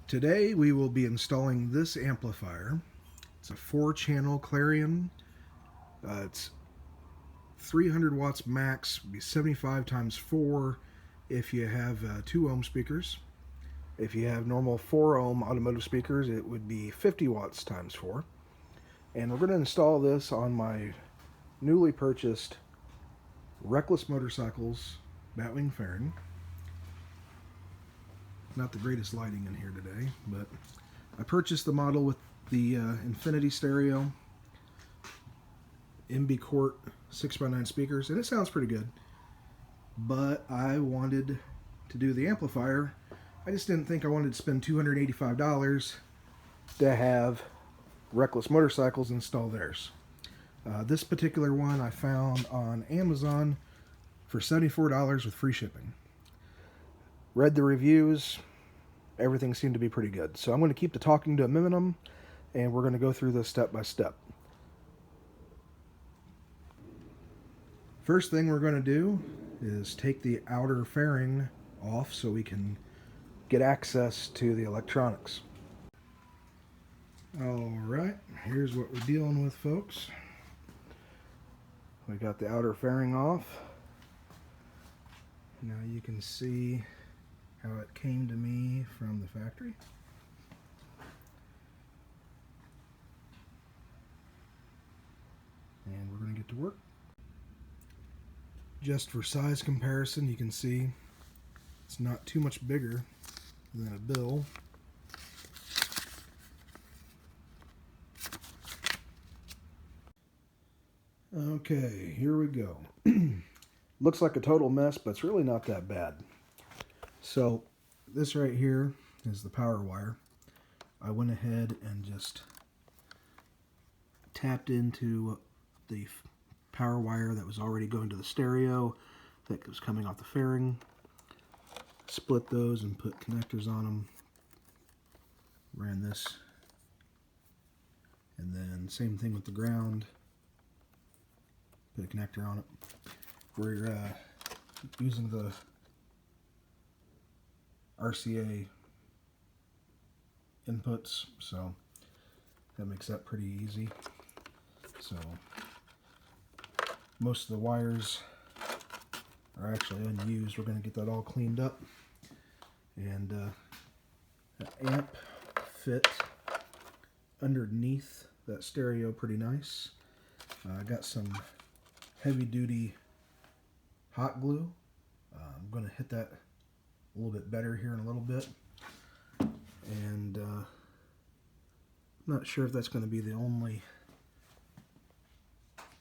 Today we will be installing this amplifier. It's a 4-channel Clarion. It's 300 watts max, be 75 times 4 if you have 2 ohm speakers. If you have normal 4 ohm automotive speakers, it would be 50 watts times 4. And we're going to install this on my newly purchased Reckless Motorcycles Batwing fairing. Not the greatest lighting in here today, but I purchased the model with the Infinity stereo, MB Court 6x9 speakers, and it sounds pretty good. But I wanted to do the amplifier. I just didn't think I wanted to spend $285 to have Reckless Motorcycles install theirs. This particular one I found on Amazon for $74 with free shipping. Read the reviews, everything seemed to be pretty good. So I'm going to keep the talking to a minimum, and we're going to go through this step by step. First thing we're going to do is take the outer fairing off so we can get access to the electronics. Alright, here's what we're dealing with, folks. We got the outer fairing off. Now you can see how it came to me from the factory. And we're going to get to work. Just for size comparison, you can see it's not too much bigger than a bill. Okay, here we go. Looks like a total mess, but it's really not that bad. So this right here is the power wire. I went ahead and just tapped into the power wire that was already going to the stereo that was coming off the fairing. Split those and put connectors on them. Ran this. And then same thing with the ground. Put a connector on it. We're using the RCA inputs, so that makes that pretty easy. So most of the wires are actually unused. We're going to get that all cleaned up, and that amp fit underneath that stereo pretty nice. I got some heavy duty hot glue. I'm going to hit that a little bit better here in a little bit, and I'm not sure if that's going to be the only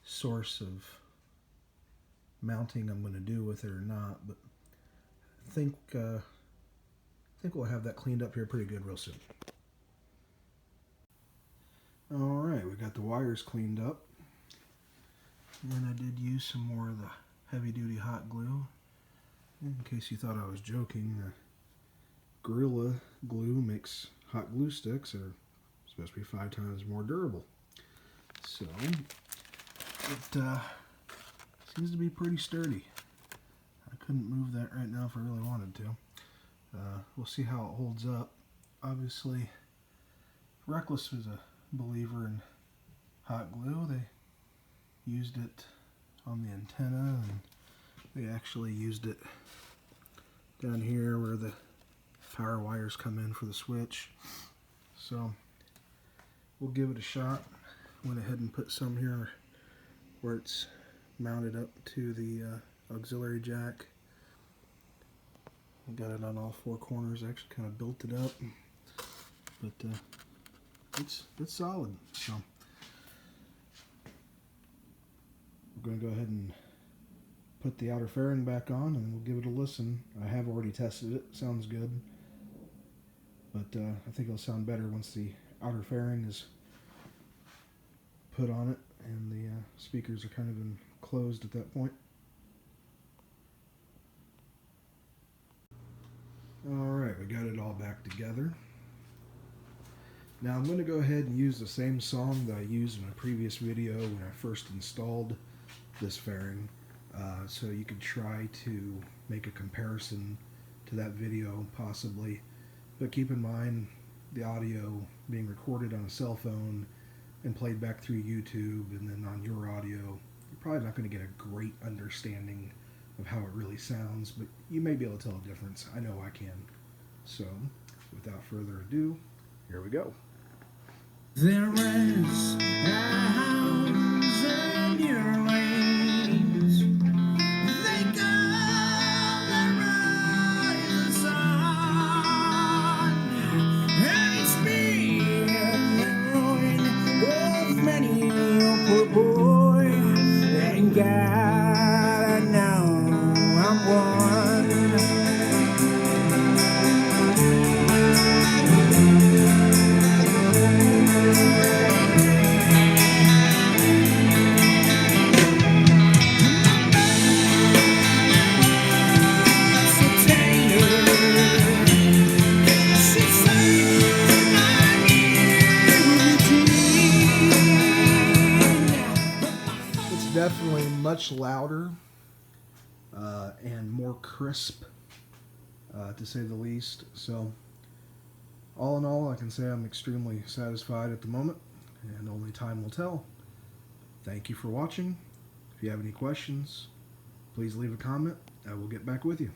source of mounting I'm going to do with it or not, but I think we'll have that cleaned up here pretty good real soon. Alright, we got the wires cleaned up, and I did use some more of the heavy duty hot glue. In case you thought I was joking, Gorilla Glue makes hot glue sticks that are supposed to be 5 times more durable. So it seems to be pretty sturdy. I couldn't move that right now if I really wanted to. We'll see how it holds up. Obviously, Reckless was a believer in hot glue. They used it on the antenna, and they actually used it down here where the power wires come in for the switch. So we'll give it a shot. Went ahead and put some here where it's mounted up to the auxiliary jack. Got it on all 4 corners. Actually kind of built it up, but it's solid. So we're going to go ahead and put the outer fairing back on, and we'll give it a listen. I have already tested it. Sounds good. But I think it'll sound better once the outer fairing is put on it and the speakers are kind of enclosed at that point. Alright, we got it all back together. Now I'm going to go ahead and use the same song that I used in a previous video when I first installed this fairing. So you could try to make a comparison to that video, possibly. But keep in mind, the audio being recorded on a cell phone and played back through YouTube and then on your audio, you're probably not going to get a great understanding of how it really sounds, but you may be able to tell a difference. I know I can. So, without further ado, here we go. There is a house in your lanes. They call the rising sun, and it's been the ruin of many a poor boy. And God, I know I'm one. Definitely much louder and more crisp, to say the least. So, all in all, I can say I'm extremely satisfied at the moment, and only time will tell. Thank you for watching. If you have any questions, please leave a comment. I will get back with you.